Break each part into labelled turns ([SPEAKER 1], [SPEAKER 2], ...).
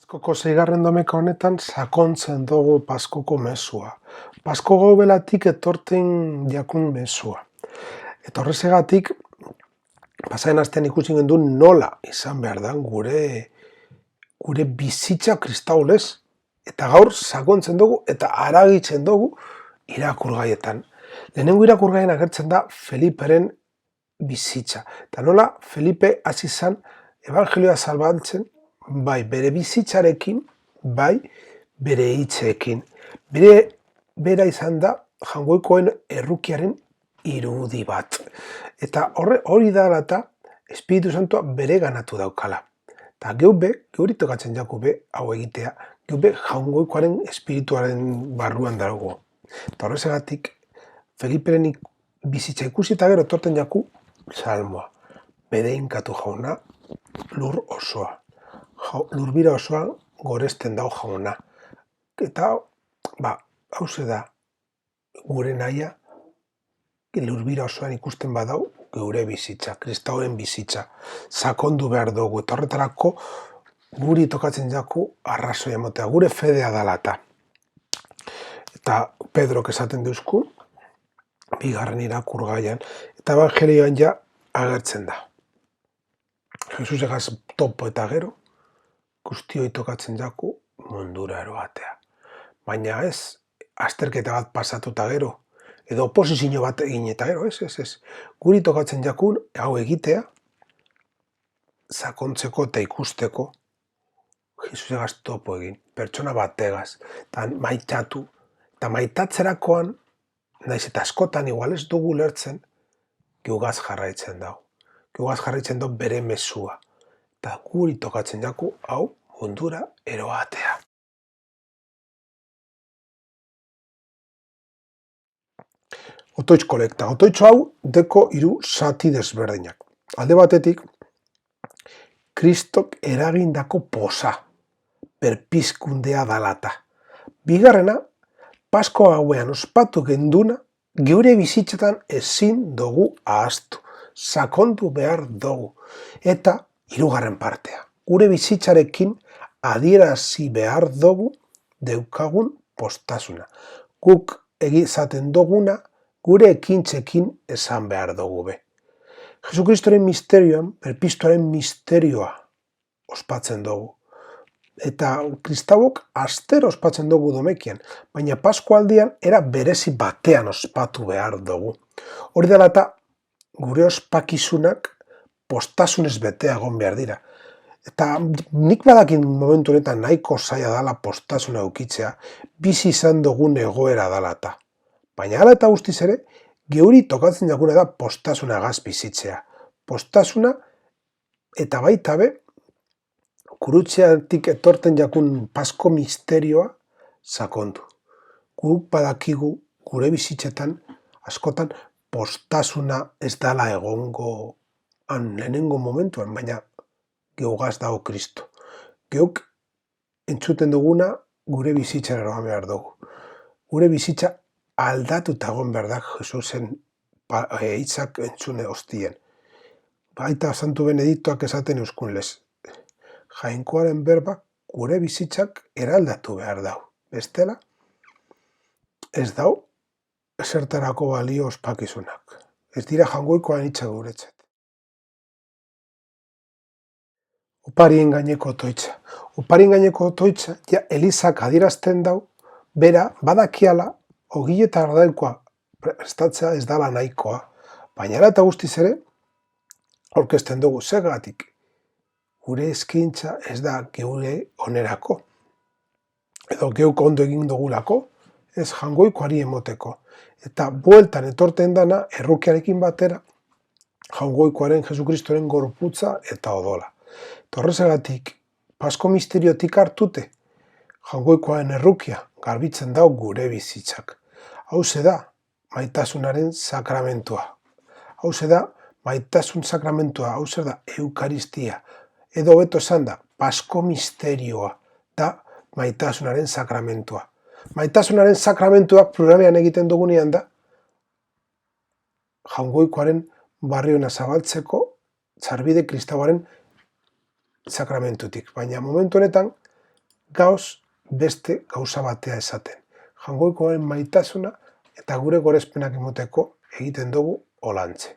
[SPEAKER 1] Paskoko 6. domeka honetan sakontzen dugu Paskoko mezua. Pasko gobelatik etorten jakun mezua. Eta horrezegatik, pasaren astean ikusi genduen nola izan behar da gure bizitza kristaulez. Eta gaur sakontzen dugu eta haragitzen dugu irakurgaietan. Lehenengo irakurgaien agertzen da Feliperen bizitza. Eta nola Felipe hasi zen evangelioa salbatzen, bai bere bizitzarekin, bai bere hitzeekin. Bera izan da Jaungoikoen errukiaren irudi bat. Eta hori da eta Espiritu Santua bere ganatu daukala. Eta geuri tokatzen jaku be hau egitea, geube Jaungoikoaren espirituaren barruan dago. Eta horrezegatik, Feliperen bizitza ikusi eta gero torten jaku salmoa. Bedeinkatu jauna, lur osoa. Lurbira osoa goresten dau jauna. Eta, hauze da, gure naia, lurbira osoan ikusten badau, geure bizitza, kristauen bizitza. Sakondu behar dugu, eta horretarako guri tokatzen jaku arrazoi emotea, gure fedea dalata. Eta Pedrok esaten duzku, 2. irakurgaian, eta evangelioan ja agertzen da. Jesus egaz topo eta gero, guztioi tokatzen jaku mundura eroatea. Baina ez, azterketa bat pasatuta gero, edo oposizio bat egin eta gero, ez. Guri tokatzen jakun, hau egitea, sakontzeko eta ikusteko, Jesus egaz topo egin, pertsona bategaz, eta maitatu, eta maitatzerakoan, naiz eta askotan igual ez dugu lertzen, geugaz jarraitzen dau. Geugaz jarraitzen dau bere mezua. Eta guri tokatzen jaku, hau mundura eroatea. Otoitz kolekta. Otoitz hau deko 3 zati desberdinak. Alde batetik, Kristok eragindako posa, berpizkundea dalata. Bigarrena, Pasko hauean ospatu genduna, geure bizitzetan ezin dugu ahaztu, sakondu behar dugu. Eta 3. partea, gure bizitzarekin adierazi behar dugu deukagun postasuna. Guk egizaten duguna, gure ekintzekin esan behar dugu be. Jesukristoren misterioan, berpiztuaren misterioa ospatzen dugu. Eta kristauok astero ospatzen dugu domekian, baina Paskoaldian era berezi batean ospatu behar dugu. Hori dela eta gure ospakizunak postasunez betea egon behar dira. Eta nik badakin momentu honetan nahiko zaila dala postasuna eukitzea, bizi izan dugun egoera dala eta. Baina hala eta guztiz ere, geuri tokatzen jakuna da postasuna gaz bizitzea. Postasuna eta baita be, kurutzeatik etorten jakun Pasko misterioa sakondu. Guk badakigu gure bizitzetan askotan postasuna ez dala egongo lehenengo momentuan, baina geugaz dago Kristo. Geuk entzuten duguna gure bizitzan eroan behar dugu. Gure bizitza aldatuta egon behar da Jesusen hitzak entzune hostien. Baita Santu Benediktoak esaten euskunlez. Jainkoaren berba gure bizitzak eraldatu behar dau. Bestela, ez dau esertarako balio ospakizunak. Ez dira Jaungoikoan hitza guretzat. Oparien gaineko otoitza. Oparien gaineko otoitza, ja Elizak adierazten dau, bera badakiala, ogi eta ardailkoa prestatzea ez dala nahikoa. Baina eta guztiz ere, aurkezten dugu zergatik. Gure eskintza ez da geure onerako. Edo geuk ondo egin dugulako, ez Jaungoikoari emoteko. Eta bueltan etorten dana, errukiarekin batera, Jaungoikoaren Jesukristoren gorputza eta odola. Horrezegatik, Pasko misteriotik hartute, Jaungoikoaren errukia garbitzen dau gure bizitzak. Hauze da, maitasunaren sakramentua. Hauze da, maitasun sakramentua, hauze da, eukaristia. Edo beto esan da, Pasko misterioa da maitasunaren sakramentua. Maitasunaren sakramentuak pluralean egiten dugunean da, Jaungoikoaren barriona zabaltzeko sarbide kristauaren sakramentutik. Baina momentu honetan, gauz beste gauza batea esaten. Jaungoikoaren maitasuna eta gure gorespenak emoteko egiten dugu olantze.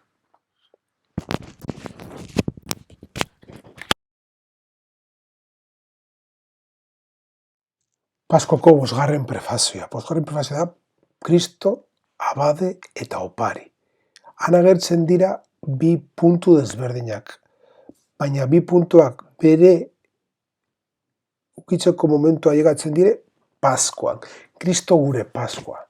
[SPEAKER 1] Paskoko bosgarren prefazioa. Bosgarren prefazioa da Kristo, abade eta opari. Han agertzen dira bi puntu desberdinak, baina bi puntuak bere ukitzeko momentua llegatzen dire Paskoan. Kristo gure Paskoa.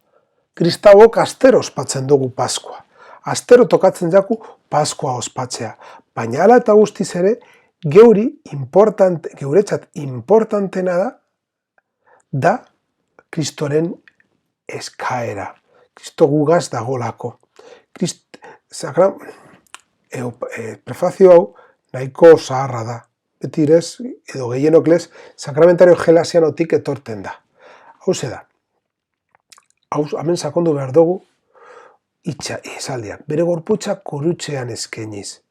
[SPEAKER 1] Kristauok astero ospatzen dugu Paskoa. Astero tokatzen jaku Paskoa ospatzea. Baina hala eta guztiz ere, geuretzat importantena da Kristoren eskaera. Kristo gugaz dagolako. Prefazio hau nahiko zaharra da. Betirez, edo gehienoklez, sakramentario gelasianotik etorten da. Hau da. Hemen sakondu behar dugu esaldian. Bere gorputza kurutzean eskeniz.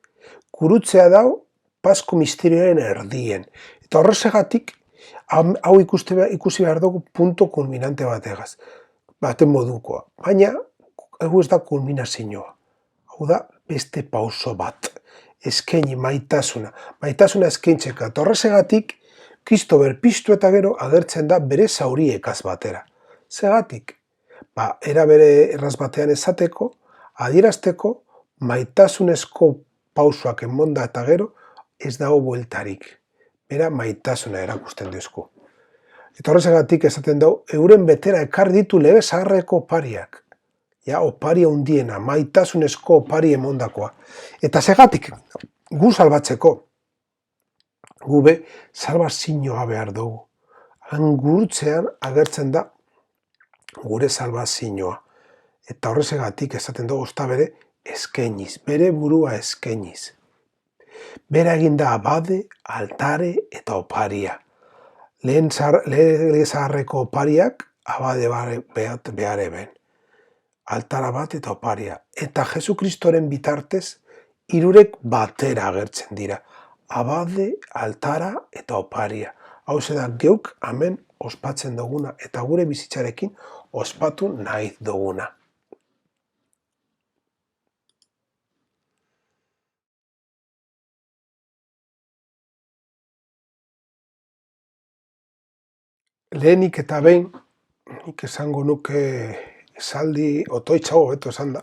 [SPEAKER 1] Kurutzea dau Pasko misterioaren erdien. Eta horrezegatik, hau ikusi behar dugu punto kulminante bategaz. Baten modukoa. Baina, hau ez da kulminazioa. Hau da beste pauso bat. Eskaini maitasuna. Maitasuna eskaintzeka. Eta horrezegatik, Kristo berpiztu eta gero agertzen da bere zauriekaz batera. Zegatik? Era bere erraz batean esateko, adierazteko, maitasunezko pausoak emonda eta gero, ez dago bueltarik. Bera maitasuna erakusten duzku. Eta horrezegatik esaten dugu, euren betera ekar ditu lege zaharreko opariak. Opari handiena, maitasunezko opari emondakoa. Eta zegatik, gu salbatzeko. Gube salbazioa behar dugu. Angurtzean agertzen da gure salbazioa. Eta horrezegatik esaten dugu ezta bere eskeniz, bere burua eskeniz. Bera eginda abade, altare eta oparia. Lehen zaharreko opariak abade behar eben. Altara bat eta oparia. Eta Jesukristoren bitartez, hirurek batera agertzen dira. Abade, altara eta oparia. Hau da geuk hemen ospatzen duguna eta gure bizitzarekin ospatu nahi duguna. Lehenik eta behin, nik esango nuke esaldi otoitza hobeto esan da.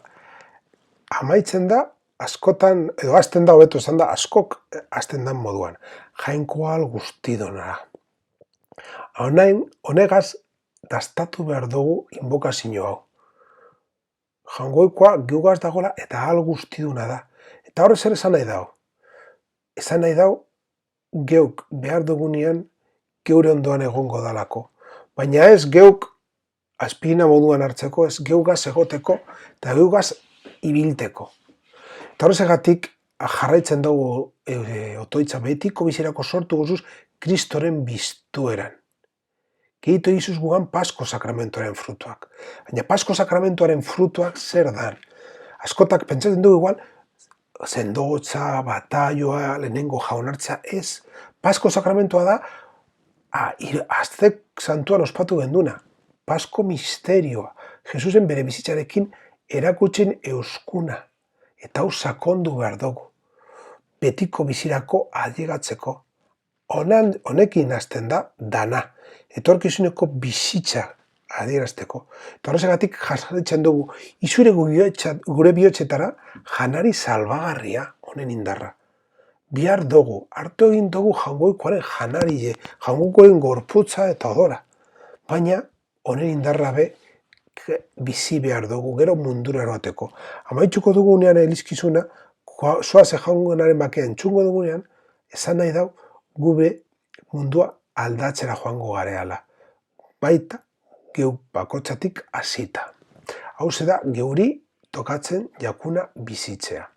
[SPEAKER 1] Amaitzen da, askotan, edo hasten da hobeto esan da, askok hasten dan moduan. Jainkoa guztidonara. Honegaz, dastatu behar dugu inbokazio hau. Jaungoikoa geugaz dagoela eta ahal guztiduna da. Eta horrez ere esan nahi dau. Esan nahi dau, geuk behar dugunean geure ondoan egongo dalako. Baina ez geuk aspirina moduan hartzeko, ez geugaz egoteko eta geugaz ibilteko. Eta horrezegatik jarraitzen dugu otoitza betiko bizirako sortu guzuz Kristoren biztueran. Gehitu egizuz gugan Pasko sakramentoaren frutuak. Baina Pasko sakramentoaren frutuak zer dan? Askotak pentsatzen dugu igual, zendotza, bataioa, lehenengo jaunartza, ez. Pasko sakramentoa da, aztek santuan ospatu genduna. Pasko misterioa. Jesusen bere bizitzarekin erakutzen euskuna. Eta hau sakondu behar dugu. Betiko bizirako adiegatzeko. Honekin hasten da dana. Etorkizuneko bizitza adierazteko. Eta horrezegatik jasatzen dugu izure gure bihotzetara janari salbagarria honen indarra. Bihar dugu, hartu egin dugu jaungoikoaren janarie, jaungoikoaren gorputza eta odora. Baina honen indarra be bizi behar dugu, gero mundura eroteko. Amaitzuko dugunean elizkizuna, zoaze jaungoenaren bakean txungo dugunean, esan nahi dau, gube mundua aldatzera joango gareala. Baita, geu bakotxatik hasita. Hau da, geuri tokatzen jakuna bizitzea.